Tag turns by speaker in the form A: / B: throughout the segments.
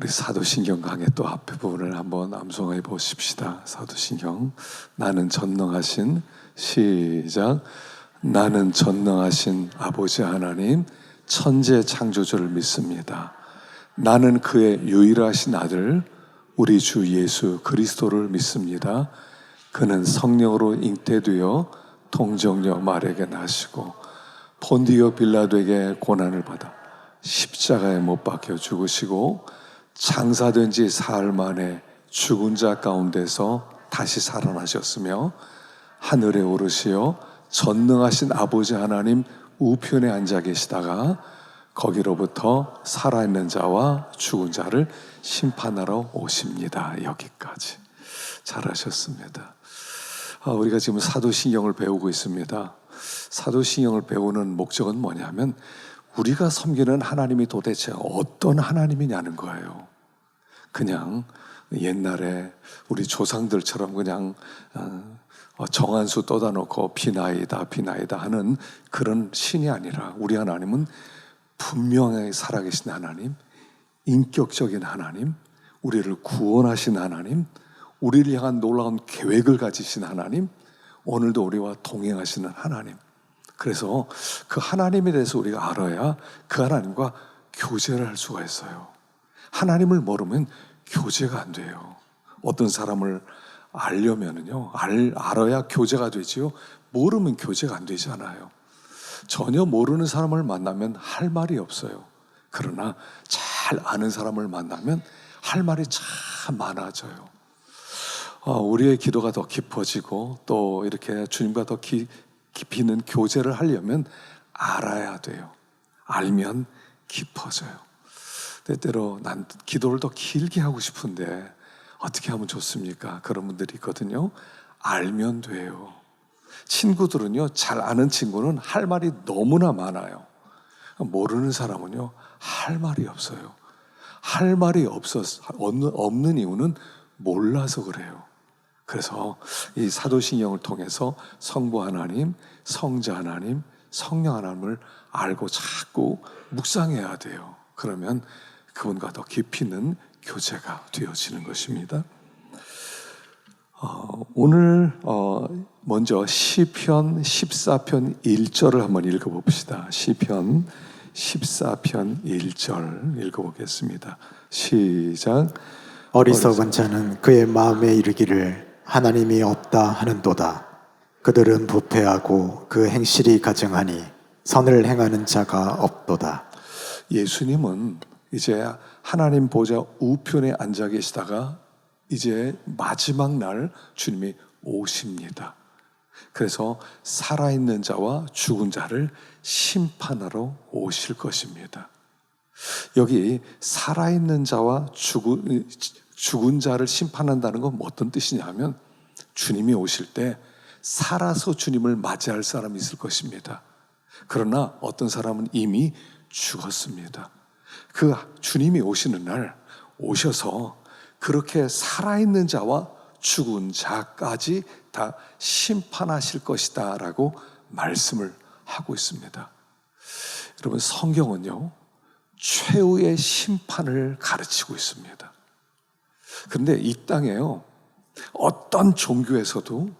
A: 우리 사도신경 강의 또 앞에 부분을 한번 암송해 보십시다. 사도신경. 나는 전능하신, 시작. 나는 전능하신 아버지 하나님 천재 창조주를 믿습니다. 나는 그의 유일하신 아들 우리 주 예수 그리스도를 믿습니다. 그는 성령으로 잉태되어 동정녀 마리아에게 나시고 본디오 빌라도에게 고난을 받아 십자가에 못 박혀 죽으시고 장사된 지 사흘 만에 죽은 자 가운데서 다시 살아나셨으며 하늘에 오르시어 전능하신 아버지 하나님 우편에 앉아 계시다가 거기로부터 살아있는 자와 죽은 자를 심판하러 오십니다. 여기까지 잘하셨습니다. 우리가 지금 사도신경을 배우고 있습니다. 사도신경을 배우는 목적은 뭐냐면 우리가 섬기는 하나님이 도대체 어떤 하나님이냐는 거예요. 그냥 옛날에 우리 조상들처럼 그냥 정한수 떠다 놓고 비나이다 비나이다 하는 그런 신이 아니라 우리 하나님은 분명하게 살아계신 하나님, 인격적인 하나님, 우리를 구원하신 하나님, 우리를 향한 놀라운 계획을 가지신 하나님, 오늘도 우리와 동행하시는 하나님. 그래서 그 하나님에 대해서 우리가 알아야 그 하나님과 교제를 할 수가 있어요. 하나님을 모르면 교제가 안 돼요. 어떤 사람을 알려면은요, 알아야 교제가 되지요. 모르면 교제가 안 되잖아요. 전혀 모르는 사람을 만나면 할 말이 없어요. 그러나 잘 아는 사람을 만나면 할 말이 참 많아져요. 우리의 기도가 더 깊어지고 또 이렇게 주님과 더 깊이 있는 교제를 하려면 알아야 돼요. 알면 깊어져요. 때때로 난 기도를 더 길게 하고 싶은데 어떻게 하면 좋습니까? 그런 분들이 있거든요. 알면 돼요. 친구들은요, 잘 아는 친구는 할 말이 너무나 많아요. 모르는 사람은요, 할 말이 없어요. 할 말이 없는 이유는 몰라서 그래요. 그래서 이 사도신경을 통해서 성부 하나님, 성자 하나님, 성령 하나님을 알고 자꾸 묵상해야 돼요. 그러면 그분과 더 깊이 있는 교제가 되어지는 것입니다. 오늘 먼저 시편 14편 1절을 한번 읽어봅시다. 시편 14편 1절 읽어보겠습니다. 시작.
B: 어리석은 자는 그의 마음에 이르기를 하나님이 없다 하는도다. 그들은 부패하고 그 행실이 가증하니 선을 행하는 자가 없도다.
A: 예수님은 이제 하나님 보좌 우편에 앉아 계시다가 이제 마지막 날 주님이 오십니다. 그래서 살아있는 자와 죽은 자를 심판하러 오실 것입니다. 여기 살아있는 자와 죽은 자를 심판한다는 건 어떤 뜻이냐면 주님이 오실 때 살아서 주님을 맞이할 사람이 있을 것입니다. 그러나 어떤 사람은 이미 죽었습니다. 그 주님이 오시는 날 오셔서 그렇게 살아있는 자와 죽은 자까지 다 심판하실 것이다 라고 말씀을 하고 있습니다. 여러분, 성경은요 최후의 심판을 가르치고 있습니다. 그런데 이 땅에요 어떤 종교에서도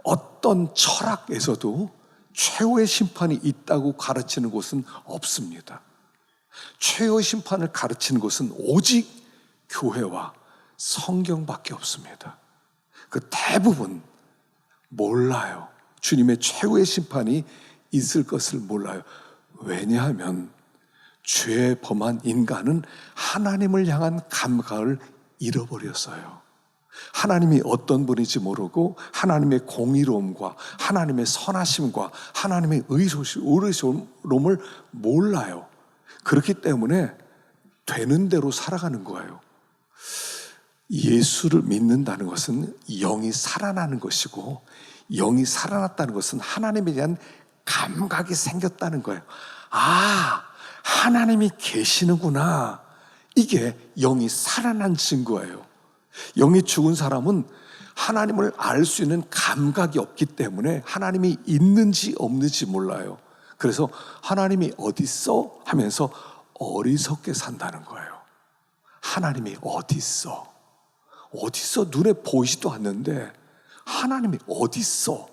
A: 어떤 철학에서도 최후의 심판이 있다고 가르치는 곳은 없습니다. 최후의 심판을 가르치는 곳은 오직 교회와 성경밖에 없습니다. 그 대부분 몰라요. 주님의 최후의 심판이 있을 것을 몰라요. 왜냐하면 죄 범한 인간은 하나님을 향한 감각을 잃어버렸어요. 하나님이 어떤 분인지 모르고 하나님의 공의로움과 하나님의 선하심과 하나님의 의로움을 몰라요. 그렇기 때문에 되는 대로 살아가는 거예요. 예수를 믿는다는 것은 영이 살아나는 것이고 영이 살아났다는 것은 하나님에 대한 감각이 생겼다는 거예요. 아, 하나님이 계시는구나. 이게 영이 살아난 증거예요. 영이 죽은 사람은 하나님을 알 수 있는 감각이 없기 때문에 하나님이 있는지 없는지 몰라요. 그래서 하나님이 어디 있어? 하면서 어리석게 산다는 거예요. 하나님이 어디 있어? 어디 있어? 눈에 보이지도 않는데 하나님이 어디 있어?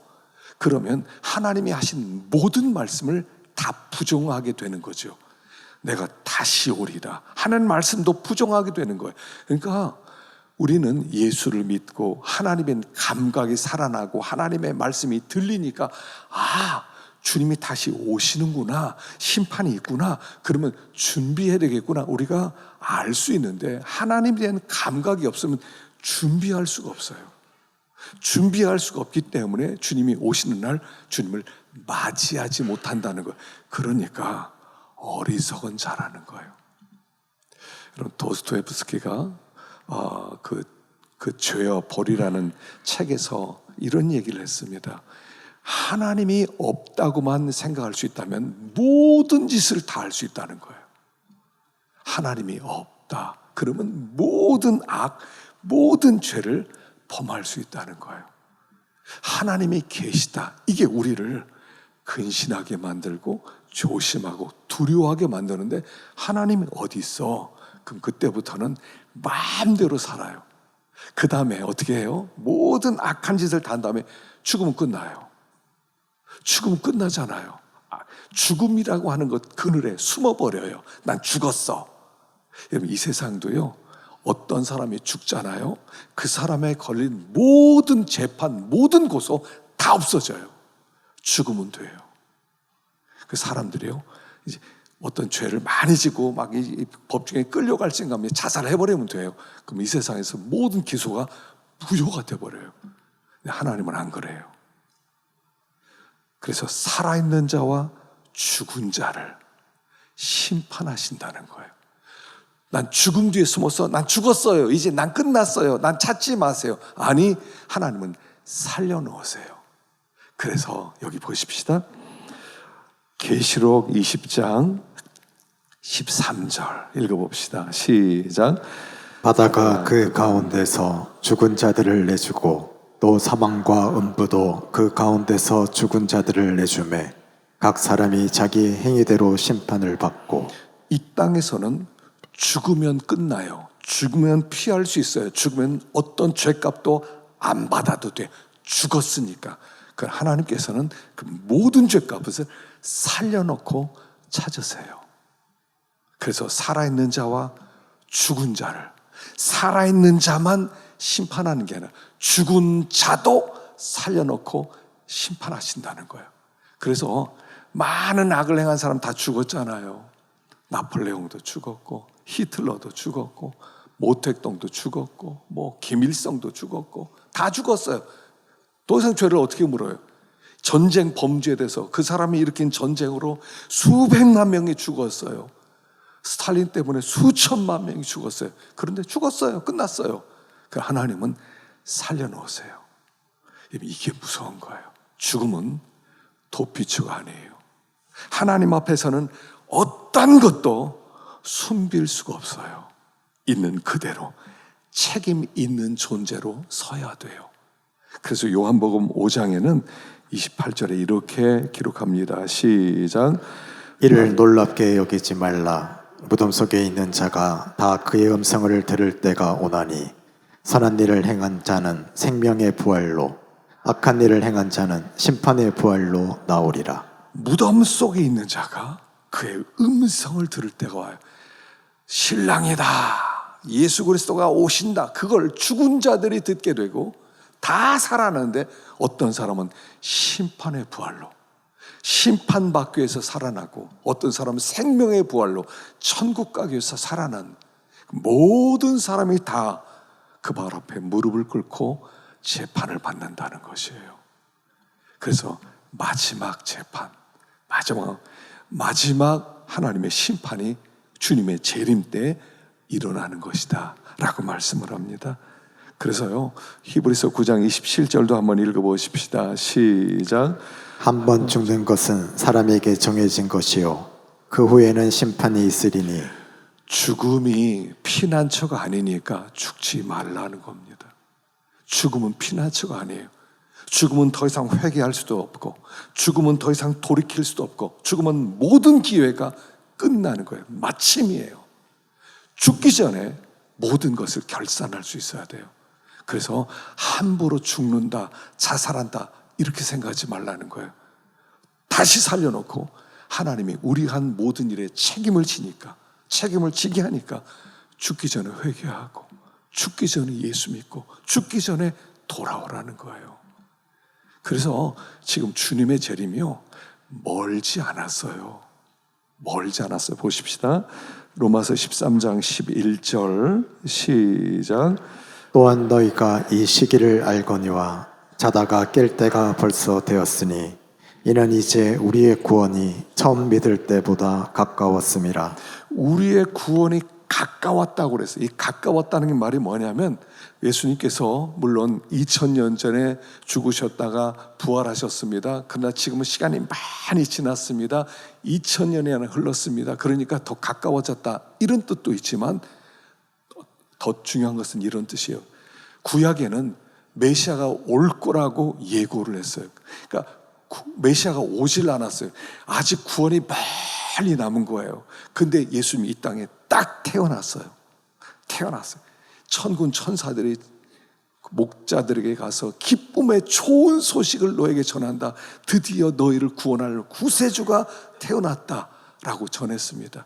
A: 그러면 하나님이 하신 모든 말씀을 다 부정하게 되는 거죠. 내가 다시 오리라. 하나님 말씀도 부정하게 되는 거예요. 그러니까 우리는 예수를 믿고 하나님의 감각이 살아나고 하나님의 말씀이 들리니까 주님이 다시 오시는구나, 심판이 있구나, 그러면 준비해야 되겠구나, 우리가 알 수 있는데 하나님에 대한 감각이 없으면 준비할 수가 없어요. 준비할 수가 없기 때문에 주님이 오시는 날 주님을 맞이하지 못한다는 거예요. 그러니까 어리석은 자라는 거예요. 여러분, 도스토옙스키가 그 죄와 벌이라는 책에서 이런 얘기를 했습니다. 하나님이 없다고만 생각할 수 있다면 모든 짓을 다 할 수 있다는 거예요. 하나님이 없다. 그러면 모든 악, 모든 죄를 범할 수 있다는 거예요. 하나님이 계시다. 이게 우리를 근신하게 만들고 조심하고 두려워하게 만드는데 하나님이 어디 있어? 그럼 그때부터는 마음대로 살아요. 그 다음에 어떻게 해요? 모든 악한 짓을 다 한 다음에 죽으면 끝나요. 죽으면 끝나잖아요. 죽음이라고 하는 것 그늘에 숨어버려요. 난 죽었어. 여러분, 이 세상도요, 어떤 사람이 죽잖아요. 그 사람에 걸린 모든 재판, 모든 고소 다 없어져요. 죽으면 돼요. 그 사람들이요, 이제 어떤 죄를 많이 지고 막 이 법정에 끌려갈 생각하면 자살해버리면 돼요. 그럼 이 세상에서 모든 기소가 무효가 돼버려요. 근데 하나님은 안 그래요. 그래서 살아있는 자와 죽은 자를 심판하신다는 거예요. 난 죽음 뒤에 숨어서 난 죽었어요. 이제 난 끝났어요. 난 찾지 마세요. 아니, 하나님은 살려놓으세요. 그래서 여기 보십시다. 계시록 20장 13절 읽어봅시다. 시작.
B: 바다가 그 가운데서 죽은 자들을 내주고 또 사망과 음부도 그 가운데서 죽은 자들을 내주매 각 사람이 자기 행위대로 심판을 받고.
A: 이 땅에서는 죽으면 끝나요. 죽으면 피할 수 있어요. 죽으면 어떤 죄값도 안 받아도 돼. 죽었으니까. 그 하나님께서는 그 모든 죄값을 살려놓고 찾으세요. 그래서 살아있는 자와 죽은 자를, 살아있는 자만 심판하는 게 아니라 죽은 자도 살려놓고 심판하신다는 거예요. 그래서 많은 악을 행한 사람 다 죽었잖아요. 나폴레옹도 죽었고, 히틀러도 죽었고, 모택동도 죽었고, 김일성도 죽었고, 다 죽었어요. 더 이상 죄를 어떻게 물어요? 전쟁 범죄에 대해서 그 사람이 일으킨 전쟁으로 수백만 명이 죽었어요. 스탈린 때문에 수천만 명이 죽었어요. 그런데 죽었어요. 끝났어요. 그 하나님은 살려놓으세요. 이게 무서운 거예요. 죽음은 도피처가 아니에요. 하나님 앞에서는 어떤 것도 숨길 수가 없어요. 있는 그대로 책임 있는 존재로 서야 돼요. 그래서 요한복음 5장에는 28절에 이렇게 기록합니다. 시작.
B: 이를 놀랍게 여기지 말라. 무덤 속에 있는 자가 다 그의 음성을 들을 때가 오나니 선한 일을 행한 자는 생명의 부활로 악한 일을 행한 자는 심판의 부활로 나오리라.
A: 무덤 속에 있는 자가 그의 음성을 들을 때가 와요. 신랑이다, 예수 그리스도가 오신다, 그걸 죽은 자들이 듣게 되고 다 살아나는데 어떤 사람은 심판의 부활로, 심판받기 위해서 살아나고, 어떤 사람은 생명의 부활로 천국 가기 위해서 살아난 모든 사람이 다 그 발 앞에 무릎을 꿇고 재판을 받는다는 것이에요. 그래서 마지막 재판, 마지막 하나님의 심판이 주님의 재림 때 일어나는 것이다 라고 말씀을 합니다. 그래서요, 히브리서 9장 27절도 한번 읽어보십시다. 시작.
B: 한 번 죽는 것은 사람에게 정해진 것이요 그 후에는 심판이 있으리니.
A: 죽음이 피난처가 아니니까 죽지 말라는 겁니다. 죽음은 피난처가 아니에요. 죽음은 더 이상 회개할 수도 없고, 죽음은 더 이상 돌이킬 수도 없고, 죽음은 모든 기회가 끝나는 거예요. 마침이에요. 죽기 전에 모든 것을 결산할 수 있어야 돼요. 그래서 함부로 죽는다, 자살한다 이렇게 생각하지 말라는 거예요. 다시 살려놓고 하나님이 우리 한 모든 일에 책임을 지게 하니까 죽기 전에 회개하고 죽기 전에 예수 믿고 죽기 전에 돌아오라는 거예요. 그래서 지금 주님의 재림이요, 멀지 않았어요. 보십시다. 로마서 13장 11절 시작.
B: 또한 너희가 이 시기를 알거니와 자다가 깰 때가 벌써 되었으니 이는 이제 우리의 구원이 처음 믿을 때보다 가까웠음이라.
A: 우리의 구원이 가까웠다고 그랬어요. 이 가까웠다는 게 말이 뭐냐면, 예수님께서 물론 2000년 전에 죽으셨다가 부활하셨습니다. 그러나 지금은 시간이 많이 지났습니다. 2000년이 흘렀습니다. 그러니까 더 가까워졌다, 이런 뜻도 있지만 더 중요한 것은 이런 뜻이에요. 구약에는 메시아가 올 거라고 예고를 했어요. 그러니까 메시아가 오질 않았어요. 아직 구원이 멀리 남은 거예요. 근데 예수님이 이 땅에 딱 태어났어요. 천군 천사들이 목자들에게 가서 기쁨의 좋은 소식을 너에게 전한다. 드디어 너희를 구원할 구세주가 태어났다라고 전했습니다.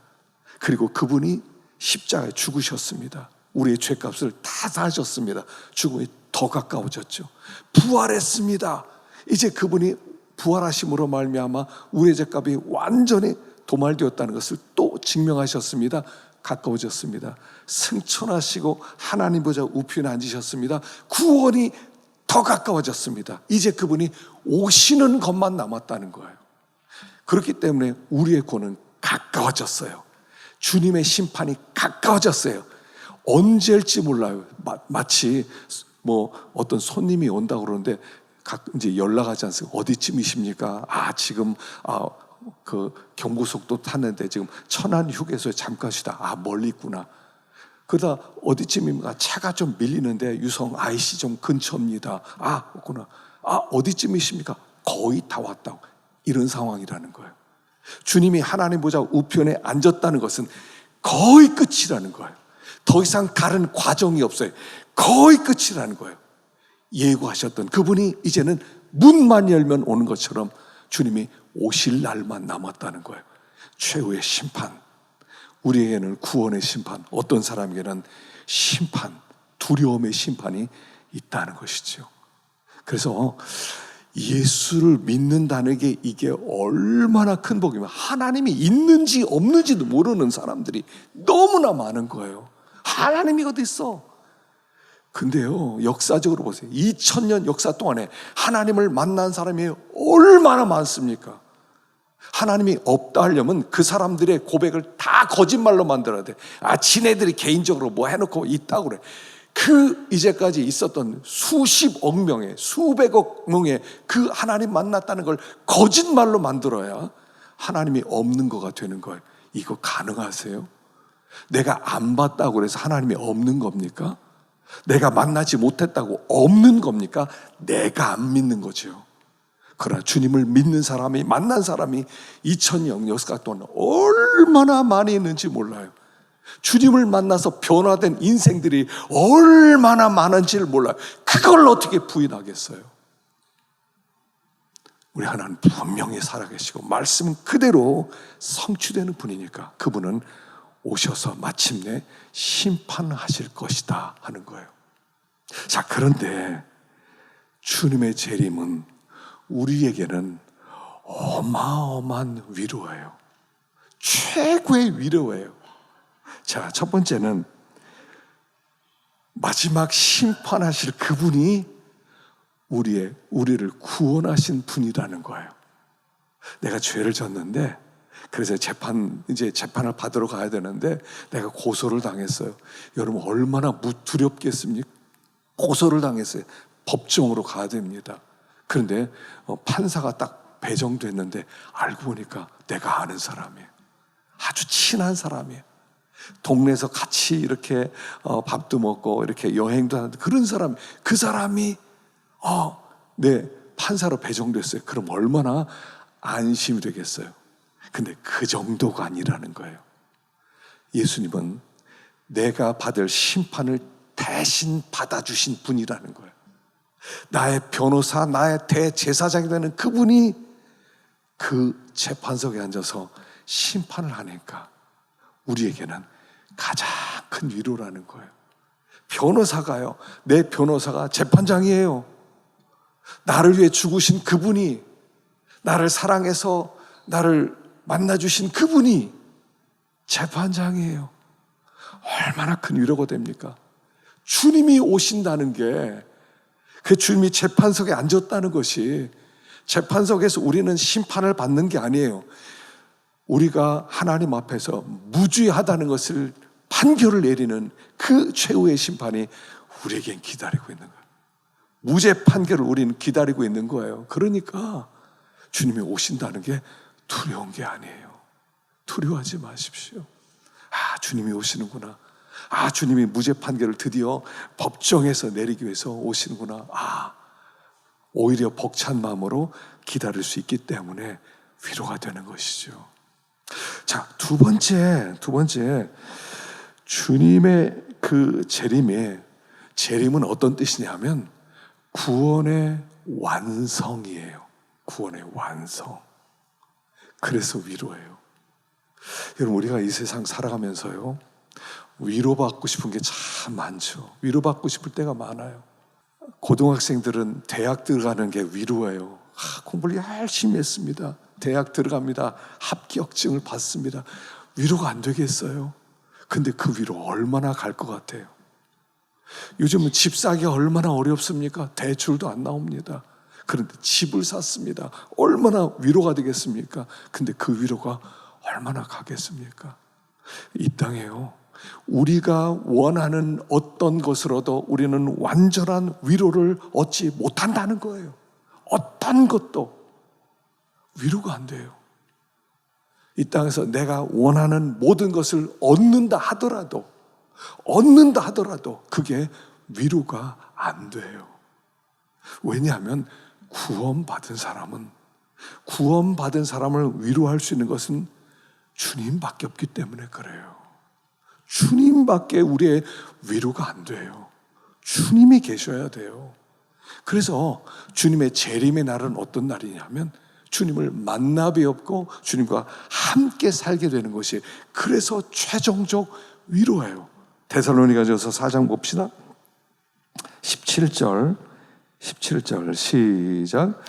A: 그리고 그분이 십자가에 죽으셨습니다. 우리의 죄값을 다 사하셨습니다. 죽음이 더 가까워졌죠. 부활했습니다. 이제 그분이 부활하심으로 말미암아 우리의 죄값이 완전히 도말되었다는 것을 또 증명하셨습니다. 가까워졌습니다. 승천하시고 하나님 보좌 우편에 앉으셨습니다. 구원이 더 가까워졌습니다. 이제 그분이 오시는 것만 남았다는 거예요. 그렇기 때문에 우리의 구원은 가까워졌어요. 주님의 심판이 가까워졌어요. 언제일지 몰라요. 마치 뭐 어떤 손님이 온다고 그러는데 이제 연락하지 않습니까? 어디쯤이십니까? 지금 그 경부속도 탔는데 지금 천안 휴게소에 잠깐이다. 멀리 있구나. 그러다 어디쯤입니까? 차가 좀 밀리는데 유성 IC 좀 근처입니다. 없구나. 어디쯤이십니까? 거의 다 왔다고. 이런 상황이라는 거예요. 주님이 하나님 보좌 우편에 앉았다는 것은 거의 끝이라는 거예요. 더 이상 다른 과정이 없어요. 거의 끝이라는 거예요. 예고하셨던 그분이 이제는 문만 열면 오는 것처럼 주님이 오실 날만 남았다는 거예요. 최후의 심판, 우리에게는 구원의 심판, 어떤 사람에게는 심판, 두려움의 심판이 있다는 것이죠. 그래서 예수를 믿는다는 게 이게 얼마나 큰 복이면, 하나님이 있는지 없는지도 모르는 사람들이 너무나 많은 거예요. 하나님이 어디 있어? 근데요, 역사적으로 보세요. 2000년 역사 동안에 하나님을 만난 사람이 얼마나 많습니까? 하나님이 없다 하려면 그 사람들의 고백을 다 거짓말로 만들어야 돼. 지네들이 개인적으로 뭐 해놓고 있다고 그래. 그 이제까지 있었던 수십억 명의, 수백억 명의 그 하나님 만났다는 걸 거짓말로 만들어야 하나님이 없는 거가 되는 거예요. 이거 가능하세요? 내가 안 봤다고 해서 하나님이 없는 겁니까? 내가 만나지 못했다고 없는 겁니까? 내가 안 믿는 거죠. 그러나 주님을 믿는 사람이, 만난 사람이 2000년 역사 동안 얼마나 많이 있는지 몰라요. 주님을 만나서 변화된 인생들이 얼마나 많은지를 몰라요. 그걸 어떻게 부인하겠어요? 우리 하나님 분명히 살아계시고 말씀은 그대로 성취되는 분이니까 그분은 오셔서 마침내 심판하실 것이다 하는 거예요. 자, 그런데 주님의 재림은 우리에게는 어마어마한 위로예요. 최고의 위로예요. 자, 첫 번째는 마지막 심판하실 그분이 우리를 구원하신 분이라는 거예요. 내가 죄를 졌는데, 그래서 재판을 받으러 가야 되는데 내가 고소를 당했어요. 여러분 얼마나 두렵겠습니까? 고소를 당했어요. 법정으로 가야 됩니다. 그런데 판사가 딱 배정됐는데 알고 보니까 내가 아는 사람이에요. 아주 친한 사람이에요. 동네에서 같이 이렇게 밥도 먹고 이렇게 여행도 하는데 그런 사람, 그 사람이 네, 판사로 배정됐어요. 그럼 얼마나 안심이 되겠어요. 근데 그 정도가 아니라는 거예요. 예수님은 내가 받을 심판을 대신 받아주신 분이라는 거예요. 나의 변호사, 나의 대제사장이 되는 그분이 그 재판석에 앉아서 심판을 하니까 우리에게는 가장 큰 위로라는 거예요. 변호사가요, 내 변호사가 재판장이에요. 나를 위해 죽으신 그분이, 나를 사랑해서 나를 만나주신 그분이 재판장이에요. 얼마나 큰 위로가 됩니까? 주님이 오신다는 게, 그 주님이 재판석에 앉았다는 것이, 재판석에서 우리는 심판을 받는 게 아니에요. 우리가 하나님 앞에서 무죄하다는 것을 판결을 내리는 그 최후의 심판이 우리에겐 기다리고 있는 거예요. 무죄 판결을 우리는 기다리고 있는 거예요. 그러니까 주님이 오신다는 게 두려운 게 아니에요. 두려워하지 마십시오. 아, 주님이 오시는구나. 아, 주님이 무죄 판결을 드디어 법정에서 내리기 위해서 오시는구나. 아, 오히려 벅찬 마음으로 기다릴 수 있기 때문에 위로가 되는 것이죠. 자, 두 번째, 주님의 그 재림은 어떤 뜻이냐면 구원의 완성이에요. 구원의 완성. 그래서 위로예요. 여러분, 우리가 이 세상 살아가면서요, 위로받고 싶은 게 참 많죠. 위로받고 싶을 때가 많아요. 고등학생들은 대학 들어가는 게 위로예요. 공부를 열심히 했습니다. 대학 들어갑니다. 합격증을 받습니다. 위로가 안 되겠어요? 근데 그 위로 얼마나 갈 것 같아요? 요즘은 집 사기가 얼마나 어렵습니까? 대출도 안 나옵니다. 그런데 집을 샀습니다. 얼마나 위로가 되겠습니까? 근데 그 위로가 얼마나 가겠습니까? 이 땅에요, 우리가 원하는 어떤 것으로도 우리는 완전한 위로를 얻지 못한다는 거예요. 어떤 것도 위로가 안 돼요. 이 땅에서 내가 원하는 모든 것을 얻는다 하더라도 그게 위로가 안 돼요. 왜냐하면 구원받은 사람을 위로할 수 있는 것은 주님밖에 없기 때문에 그래요. 주님밖에 우리의 위로가 안 돼요. 주님이 계셔야 돼요. 그래서 주님의 재림의 날은 어떤 날이냐면 주님을 만나 뵙고 주님과 함께 살게 되는 것이, 그래서 최종적 위로예요. 데살로니가전서 4장 봅시다. 17절 시작.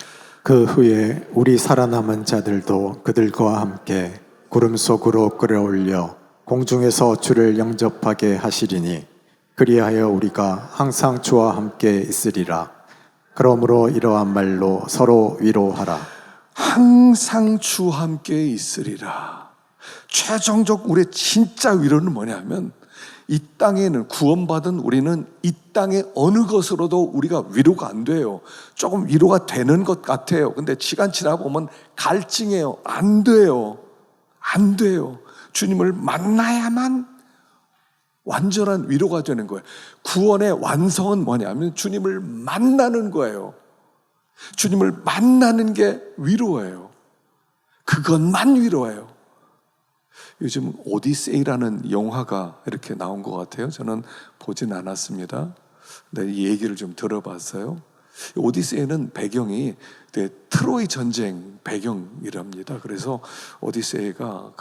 B: 그 후에 우리 살아남은 자들도 그들과 함께 구름 속으로 끌어올려 공중에서 주를 영접하게 하시리니 그리하여 우리가 항상 주와 함께 있으리라. 그러므로 이러한 말로 서로 위로하라.
A: 항상 주와 함께 있으리라. 최종적 우리의 진짜 위로는 뭐냐면, 이 땅에는 구원받은 우리는 이 땅의 어느 것으로도 우리가 위로가 안 돼요. 조금 위로가 되는 것 같아요. 근데 시간 지나고 보면 갈증해요. 안 돼요. 주님을 만나야만 완전한 위로가 되는 거예요. 구원의 완성은 뭐냐면 주님을 만나는 거예요. 주님을 만나는 게 위로예요. 그것만 위로예요. 요즘 오디세이라는 영화가 이렇게 나온 것 같아요. 저는 보진 않았습니다. 근데 이 얘기를 좀 들어봤어요. 오디세이는 배경이 트로이 전쟁 배경이랍니다. 그래서 오디세이가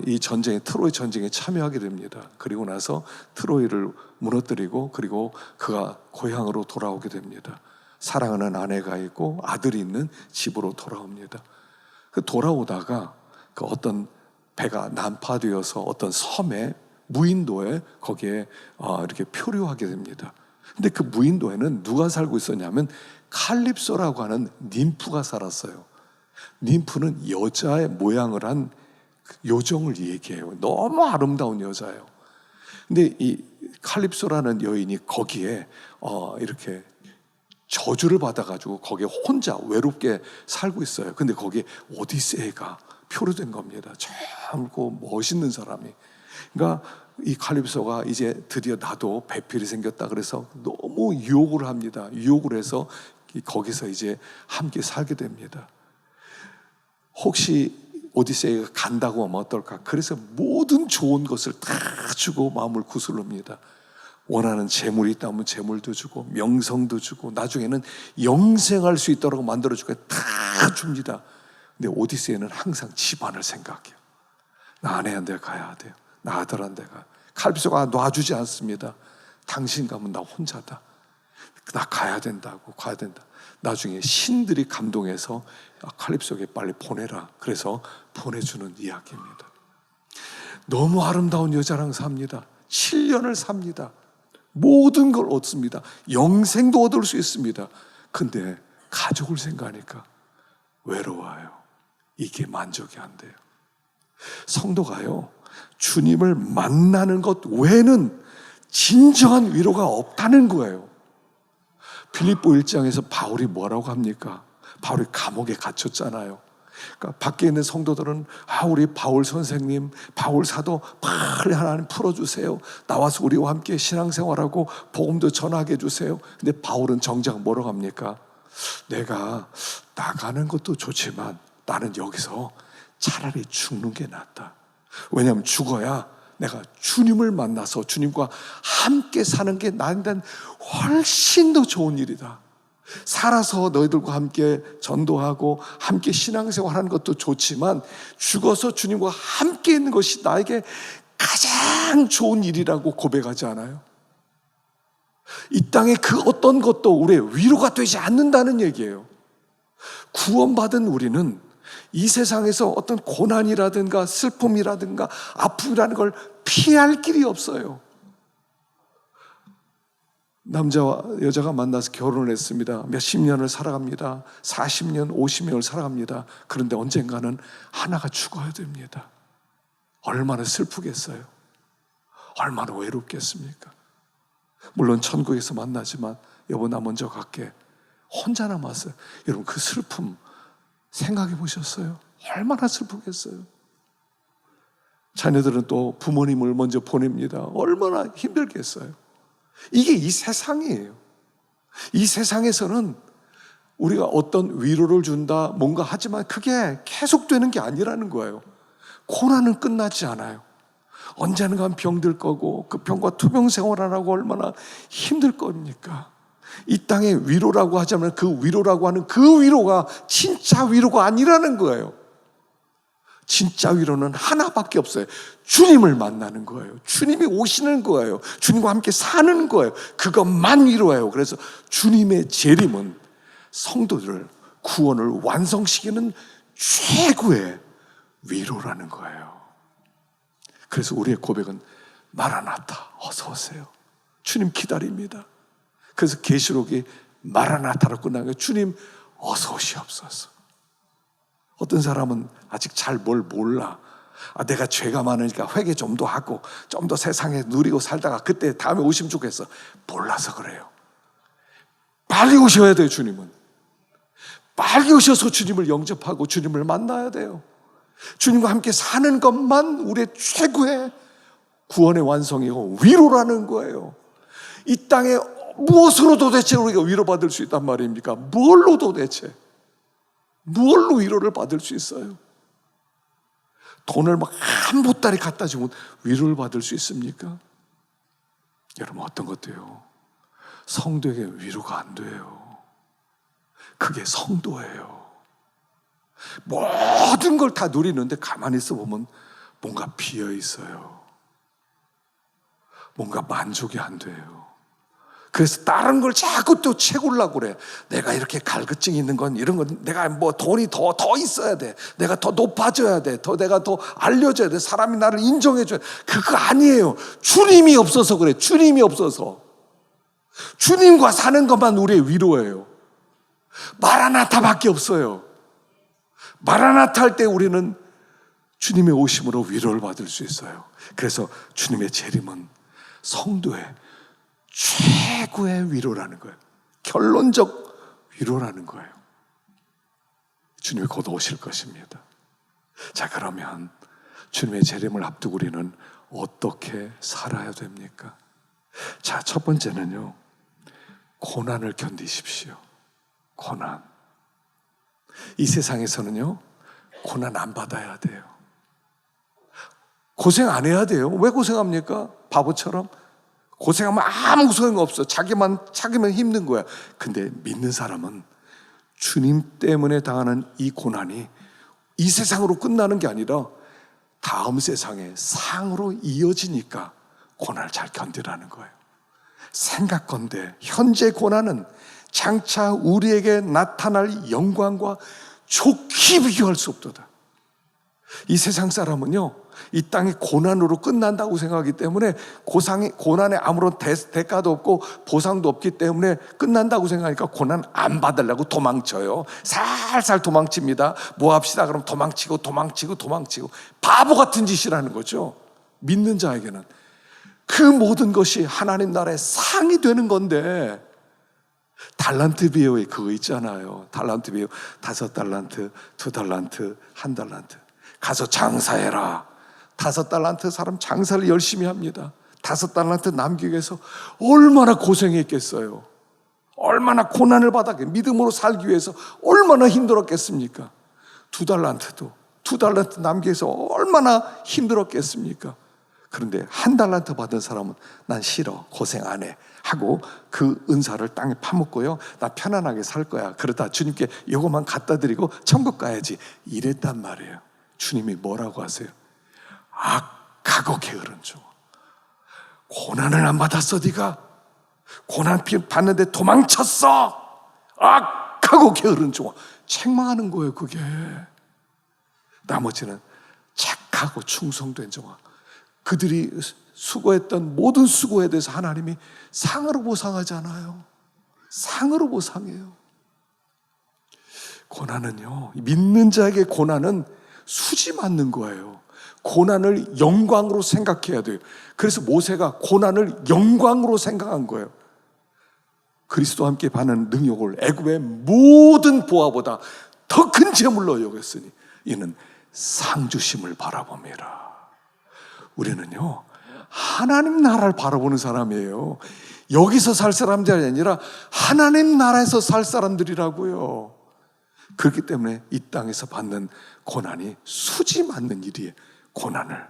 A: 이 전쟁에, 트로이 전쟁에 참여하게 됩니다. 그리고 나서 트로이를 무너뜨리고, 그리고 그가 고향으로 돌아오게 됩니다. 사랑하는 아내가 있고 아들이 있는 집으로 돌아옵니다. 돌아오다가 그 어떤 배가 난파되어서 어떤 섬에, 무인도에, 거기에 이렇게 표류하게 됩니다. 근데 그 무인도에는 누가 살고 있었냐면 칼립소라고 하는 님프가 살았어요. 님프는 여자의 모양을 한 요정을 얘기해요. 너무 아름다운 여자예요. 근데 이 칼립소라는 여인이 거기에 이렇게 저주를 받아가지고 거기에 혼자 외롭게 살고 있어요. 근데 거기에 오디세이가 표류된 겁니다. 젊고 멋있는 사람이. 그러니까 이 칼립소가 이제 드디어 나도 배필이 생겼다 그래서 너무 유혹을 합니다. 유혹을 해서 거기서 이제 함께 살게 됩니다. 혹시 오디세이가 간다고 하면 어떨까? 그래서 모든 좋은 것을 다 주고 마음을 구슬릅니다. 원하는 재물이 있다면 재물도 주고 명성도 주고 나중에는 영생할 수 있도록 만들어주고 다 줍니다. 근데 오디세이는 항상 집안을 생각해요. 나 아내한테 가야 돼요. 나 아들한테 가요. 칼비소가 놔주지 않습니다. 당신 가면 나 혼자다. 나 가야 된다고, 가야 된다. 나중에 신들이 감동해서 칼립소에게 빨리 보내라. 그래서 보내주는 이야기입니다. 너무 아름다운 여자랑 삽니다. 7년을 삽니다. 모든 걸 얻습니다. 영생도 얻을 수 있습니다. 근데 가족을 생각하니까 외로워요. 이게 만족이 안 돼요. 성도가요, 주님을 만나는 것 외에는 진정한 위로가 없다는 거예요. 빌립보 1장에서 바울이 뭐라고 합니까? 바울이 감옥에 갇혔잖아요. 그러니까 밖에 있는 성도들은 우리 바울 선생님, 바울 사도 빨리 하나님 풀어주세요. 나와서 우리와 함께 신앙생활하고 복음도 전하게 해주세요. 근데 바울은 정작 뭐라고 합니까? 내가 나가는 것도 좋지만 나는 여기서 차라리 죽는 게 낫다. 왜냐하면 죽어야 내가 주님을 만나서 주님과 함께 사는 게 나한테는 훨씬 더 좋은 일이다. 살아서 너희들과 함께 전도하고 함께 신앙생활하는 것도 좋지만 죽어서 주님과 함께 있는 것이 나에게 가장 좋은 일이라고 고백하지 않아요? 이 땅의 그 어떤 것도 우리의 위로가 되지 않는다는 얘기예요. 구원받은 우리는 이 세상에서 어떤 고난이라든가 슬픔이라든가 아픔이라는 걸 피할 길이 없어요. 남자와 여자가 만나서 결혼을 했습니다. 몇십 년을 살아갑니다. 40년, 50년을 살아갑니다. 그런데 언젠가는 하나가 죽어야 됩니다. 얼마나 슬프겠어요? 얼마나 외롭겠습니까? 물론 천국에서 만나지만 여보 나 먼저 갈게. 혼자 남았어요. 여러분 그 슬픔 생각해 보셨어요? 얼마나 슬프겠어요? 자녀들은 또 부모님을 먼저 보냅니다. 얼마나 힘들겠어요? 이게 이 세상이에요. 이 세상에서는 우리가 어떤 위로를 준다, 뭔가 하지만 그게 계속되는 게 아니라는 거예요. 고난은 끝나지 않아요. 언젠간 병들 거고 그 병과 투병 생활하라고 얼마나 힘들 겁니까? 이 땅의 위로라고 하자면 그 위로라고 하는 그 위로가 진짜 위로가 아니라는 거예요. 진짜 위로는 하나밖에 없어요. 주님을 만나는 거예요. 주님이 오시는 거예요. 주님과 함께 사는 거예요. 그것만 위로예요. 그래서 주님의 재림은 성도들을 구원을 완성시키는 최고의 위로라는 거예요. 그래서 우리의 고백은 마라나타 어서 오세요. 주님 기다립니다. 그래서 계시록이 마라나타로 끝난 거예요. 주님 어서 오시옵소서. 어떤 사람은 아직 잘 뭘 몰라. 내가 죄가 많으니까 회개 좀 더 하고 좀 더 세상에 누리고 살다가 그때 다음에 오시면 좋겠어. 몰라서 그래요. 빨리 오셔야 돼요. 주님은 빨리 오셔서 주님을 영접하고 주님을 만나야 돼요. 주님과 함께 사는 것만 우리의 최고의 구원의 완성이고 위로라는 거예요. 이 땅에 무엇으로 도대체 우리가 위로받을 수 있단 말입니까? 뭘로 도대체? 무엇로 위로를 받을 수 있어요? 돈을 막 한 보따리 갖다 주면 위로를 받을 수 있습니까? 여러분 어떤 것도요, 성도에게 위로가 안 돼요. 그게 성도예요. 모든 걸 다 누리는데 가만히 있어 보면 뭔가 비어 있어요. 뭔가 만족이 안 돼요. 그래서 다른 걸 자꾸 또 채우려고 그래. 내가 이렇게 갈급증이 있는 건 이런 건 내가 뭐 돈이 더 있어야 돼. 내가 더 높아져야 돼. 내가 더 알려져야 돼. 사람이 나를 인정해줘야 돼. 그거 아니에요. 주님이 없어서 그래. 주님이 없어서. 주님과 사는 것만 우리의 위로예요. 마라나타밖에 없어요. 마라나타 할 때 우리는 주님의 오심으로 위로를 받을 수 있어요. 그래서 주님의 재림은 성도의 최고의 위로라는 거예요. 결론적 위로라는 거예요. 주님이 곧 오실 것입니다. 자, 그러면 주님의 재림을 앞두고 우리는 어떻게 살아야 됩니까? 자, 첫 번째는요, 고난을 견디십시오. 고난. 이 세상에서는요, 고난 안 받아야 돼요. 고생 안 해야 돼요. 왜 고생합니까? 바보처럼. 고생하면 아무 소용 없어. 자기만 힘든 거야. 근데 믿는 사람은 주님 때문에 당하는 이 고난이 이 세상으로 끝나는 게 아니라 다음 세상에 상으로 이어지니까 고난을 잘 견디라는 거예요. 생각건대 현재 고난은 장차 우리에게 나타날 영광과 좋게 비교할 수 없도다. 이 세상 사람은요, 이 땅이 고난으로 끝난다고 생각하기 때문에 고난에 아무런 대가도 없고 보상도 없기 때문에 끝난다고 생각하니까 고난 안 받으려고 도망쳐요. 살살 도망칩니다. 뭐 합시다 그럼 도망치고 바보 같은 짓이라는 거죠. 믿는 자에게는 그 모든 것이 하나님 나라의 상이 되는 건데, 달란트 비유에 그거 있잖아요. 달란트 비유, 5달란트, 2달란트, 1달란트. 가서 장사해라. 5달란트 사람 장사를 열심히 합니다. 5달란트 남기기 위해서 얼마나 고생했겠어요. 얼마나 고난을 받았겠어요. 믿음으로 살기 위해서 얼마나 힘들었겠습니까? 2달란트 남기기 위해서 얼마나 힘들었겠습니까? 그런데 1달란트 받은 사람은 난 싫어, 고생 안 해 하고 그 은사를 땅에 파묻고요, 나 편안하게 살 거야. 그러다 주님께 요거만 갖다 드리고 천국 가야지 이랬단 말이에요. 주님이 뭐라고 하세요? 악하고 게으른 종, 고난을 안 받았어. 네가 고난 받는데 도망쳤어. 악하고 게으른 종. 책망하는 거예요. 그게 나머지는 착하고 충성된 종아, 그들이 수고했던 모든 수고에 대해서 하나님이 상으로 보상하잖아요. 상으로 보상해요. 고난은요, 믿는 자에게 고난은 수지 맞는 거예요. 고난을 영광으로 생각해야 돼요. 그래서 모세가 고난을 영광으로 생각한 거예요. 그리스도와 함께 받는 능력을 애굽의 모든 보화보다 더 큰 재물로 여겼으니 이는 상 주심을 바라봅니다. 우리는요, 하나님 나라를 바라보는 사람이에요. 여기서 살 사람들이 아니라 하나님 나라에서 살 사람들이라고요. 그렇기 때문에 이 땅에서 받는 고난이 수지 맞는 일이에요. 고난을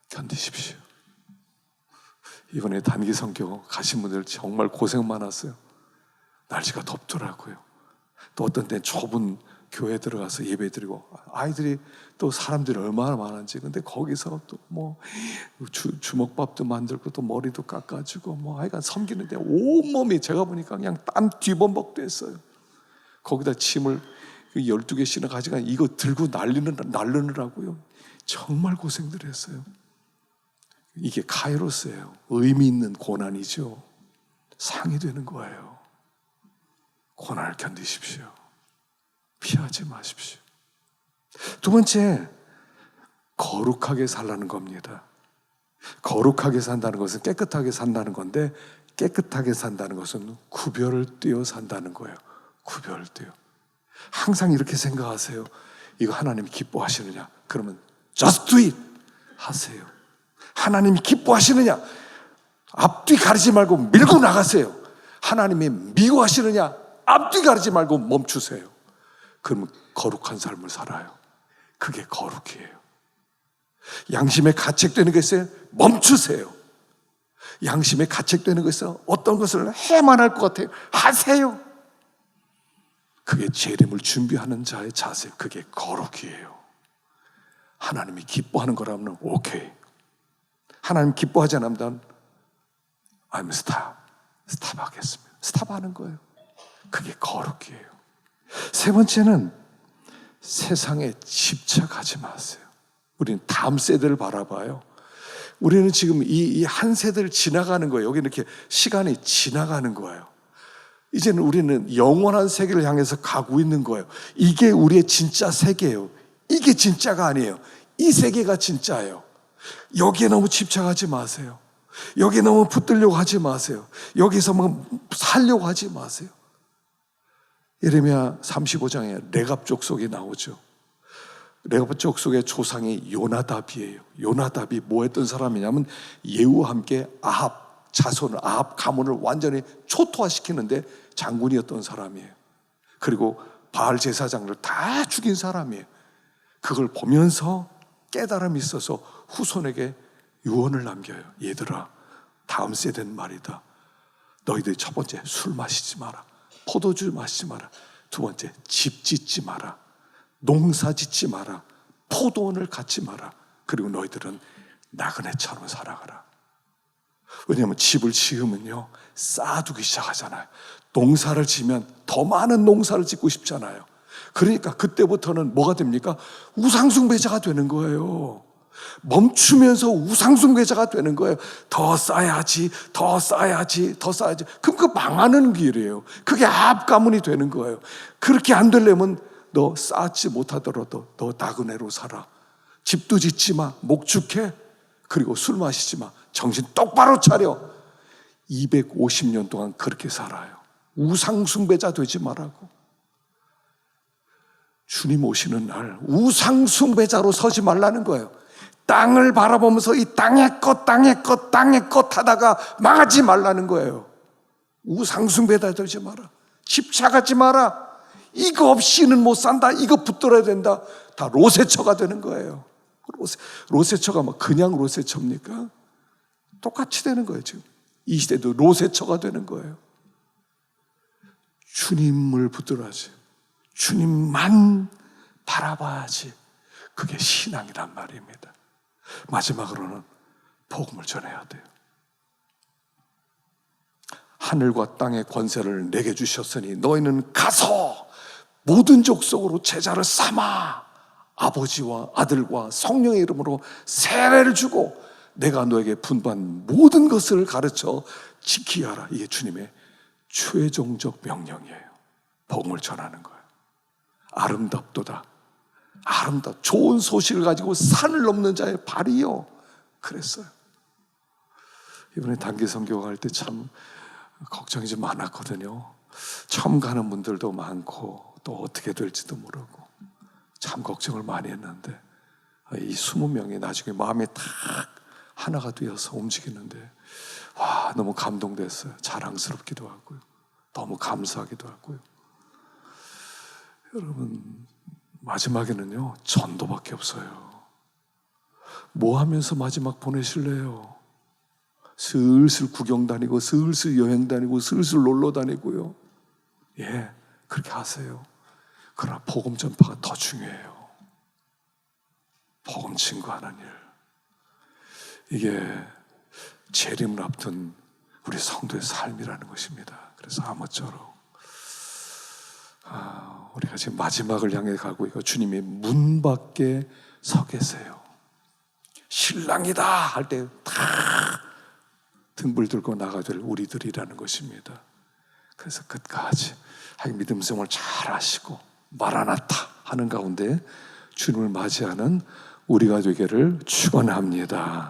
A: 견디십시오. 이번에 단기 선교 가신 분들 정말 고생 많았어요. 날씨가 덥더라고요. 또 어떤 때는 좁은 교회 들어가서 예배 드리고, 아이들이 또 사람들이 얼마나 많은지. 근데 거기서 또 뭐 주먹밥도 만들고 또 머리도 깎아주고 하여간 섬기는데 온몸이 제가 보니까 그냥 땀 뒤범벅됐어요. 거기다 침을 12개씩이나 가져가 이거 들고 날르느라고요. 정말 고생들 했어요. 이게 카이로스예요. 의미 있는 고난이죠. 상이 되는 거예요. 고난을 견디십시오. 피하지 마십시오. 두 번째, 거룩하게 살라는 겁니다. 거룩하게 산다는 것은 깨끗하게 산다는 건데, 깨끗하게 산다는 것은 구별을 띄어 산다는 거예요. 구별을 띄어. 항상 이렇게 생각하세요. 이거 하나님이 기뻐하시느냐? 그러면 just do it 하세요. 하나님이 기뻐하시느냐? 앞뒤 가리지 말고 밀고 나가세요. 하나님이 미워하시느냐? 앞뒤 가리지 말고 멈추세요. 그러면 거룩한 삶을 살아요. 그게 거룩이에요. 양심에 가책되는 것에 멈추세요. 양심에 가책되는 것에서 어떤 것을 해만 할 것 같아요. 하세요. 그게 재림을 준비하는 자의 자세, 그게 거룩이에요. 하나님이 기뻐하는 거라면 오케이. 하나님 기뻐하지 않으면 I'm 스탑 하겠습니다. 스탑하는 거예요. 그게 거룩이에요. 세 번째는 세상에 집착하지 마세요. 우리는 다음 세대를 바라봐요. 우리는 지금 이 한 세대를 지나가는 거예요. 여기 이렇게 시간이 지나가는 거예요. 이제는 우리는 영원한 세계를 향해서 가고 있는 거예요. 이게 우리의 진짜 세계예요. 이게 진짜가 아니에요. 이 세계가 진짜예요. 여기에 너무 집착하지 마세요. 여기에 너무 붙들려고 하지 마세요. 여기서 막 살려고 하지 마세요. 예레미야 35장에 레갑 족속이 나오죠. 레갑 족속의 조상이 요나답이에요. 요나답이 뭐 했던 사람이냐면 예후와 함께 아합 자손을, 아합 가문을 완전히 초토화시키는데 장군이었던 사람이에요. 그리고 바알 제사장을 다 죽인 사람이에요. 그걸 보면서 깨달음이 있어서 후손에게 유언을 남겨요. 얘들아, 다음 세대는 말이다. 너희들이 첫 번째 술 마시지 마라. 포도주 마시지 마라. 두 번째 집 짓지 마라. 농사 짓지 마라. 포도원을 갖지 마라. 그리고 너희들은 나그네처럼 살아가라. 왜냐하면 집을 지으면요, 쌓아두기 시작하잖아요. 농사를 지으면 더 많은 농사를 짓고 싶잖아요. 그러니까 그때부터는 뭐가 됩니까? 우상숭배자가 되는 거예요. 멈추면서 우상숭배자가 되는 거예요. 더 쌓아야지, 더 쌓아야지, 더 쌓아야지. 그럼 그 망하는 길이에요. 그게 압가문이 되는 거예요. 그렇게 안 되려면 너 쌓지 못하더라도 너 나그네로 살아. 집도 짓지 마, 목축해. 그리고 술 마시지 마. 정신 똑바로 차려. 250년 동안 그렇게 살아요. 우상숭배자 되지 말라고. 주님 오시는 날 우상숭배자로 서지 말라는 거예요. 땅을 바라보면서 이 땅의 것 하다가 망하지 말라는 거예요. 우상숭배자 되지 마라. 집착하지 마라. 이거 없이는 못 산다. 이거 붙들어야 된다. 다 로세처가 되는 거예요. 로세처가 뭐 그냥 로세처입니까? 똑같이 되는 거예요. 지금 이 시대도 로세처가 되는 거예요. 주님을 붙들어야지. 주님만 바라봐야지. 그게 신앙이란 말입니다. 마지막으로는 복음을 전해야 돼요. 하늘과 땅의 권세를 내게 주셨으니 너희는 가서 모든 족속으로 제자를 삼아 아버지와 아들과 성령의 이름으로 세례를 주고 내가 너에게 분부한 모든 것을 가르쳐 지키게 하라. 이게 주님의 최종적 명령이에요. 복음을 전하는 거예요. 아름답도다. 좋은 소식을 가지고 산을 넘는 자의 발이요. 그랬어요. 이번에 단기 선교 갈 때 참 걱정이 좀 많았거든요. 처음 가는 분들도 많고 또 어떻게 될지도 모르고 참 걱정을 많이 했는데 이 20명이 나중에 마음이 딱 하나가 되어서 움직이는데 와, 너무 감동됐어요. 자랑스럽기도 하고요. 너무 감사하기도 하고요. 여러분, 마지막에는요, 전도밖에 없어요. 뭐 하면서 마지막 보내실래요? 슬슬 구경 다니고, 슬슬 여행 다니고, 슬슬 놀러 다니고요. 예, 그렇게 하세요. 그러나 복음 전파가 더 중요해요. 복음 증거하는 일. 이게 재림을 앞둔 우리 성도의 삶이라는 것입니다. 그래서 아무쪼록 우리가 지금 마지막을 향해 가고 있고 주님이 문 밖에 서 계세요. 신랑이다 할 때 다 등불 들고 나가야 될 우리들이라는 것입니다. 그래서 끝까지 믿음 생활 잘 하시고 마라나타 하는 가운데 주님을 맞이하는 우리가 되기를 축원합니다.